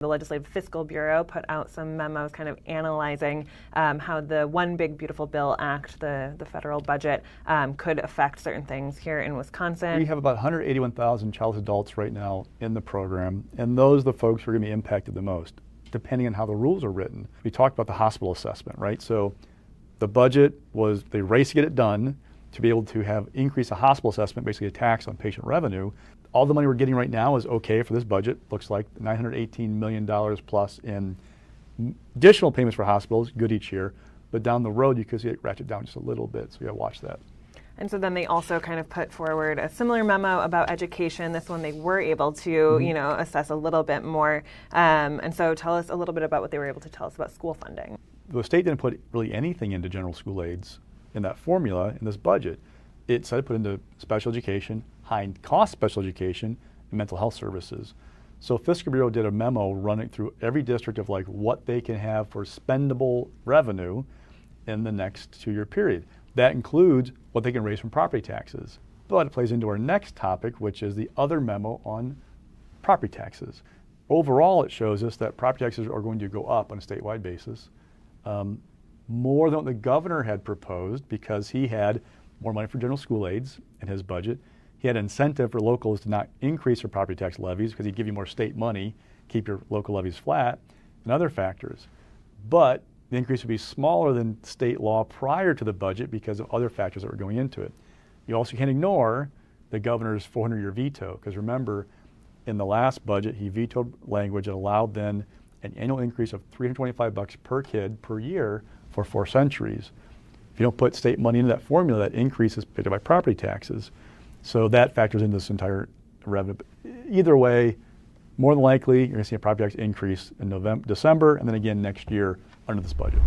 The Legislative Fiscal Bureau put out some memos kind of analyzing how the One Big Beautiful Bill Act, the federal budget, could affect certain things here in Wisconsin. We have about 181,000 childless adults right now in the program, and those are the folks who are going to be impacted the most, depending on how the rules are written. We talked about the hospital assessment, right? So the budget was the race to get it done to be able to have increase the hospital assessment, basically a tax on patient revenue. All the money we're getting right now is okay for this budget. Looks like $918 million plus in additional payments for hospitals, good each year. But down the road, you could see it ratchet down just a little bit, so you gotta watch that. And so then they also kind of put forward a similar memo about education. This one they were able to, assess a little bit more. And so tell us a little bit about what they were able to tell us about school funding. The state didn't put really anything into general school aids in that formula in this budget. It said it put into special education, high-cost special education, and mental health services. So Fiscal Bureau did a memo running through every district of like what they can have for spendable revenue in the next 2-year period. That includes what they can raise from property taxes. But it plays into our next topic, which is the other memo on property taxes. Overall, it shows us that property taxes are going to go up on a statewide basis, more than what the governor had proposed, because he had more money for general school aids in his budget. He had incentive for locals to not increase their property tax levies because he'd give you more state money, keep your local levies flat, and other factors. But the increase would be smaller than state law prior to the budget because of other factors that were going into it. You also can't ignore the governor's 400-year veto, because remember, in the last budget, he vetoed language that allowed then an annual increase of $325 per kid per year for 4 centuries. If you don't put state money into that formula, that increase is picked up by property taxes. So that factors into this entire revenue. Either way, more than likely, you're going to see a property tax increase in December, and then again next year under this budget.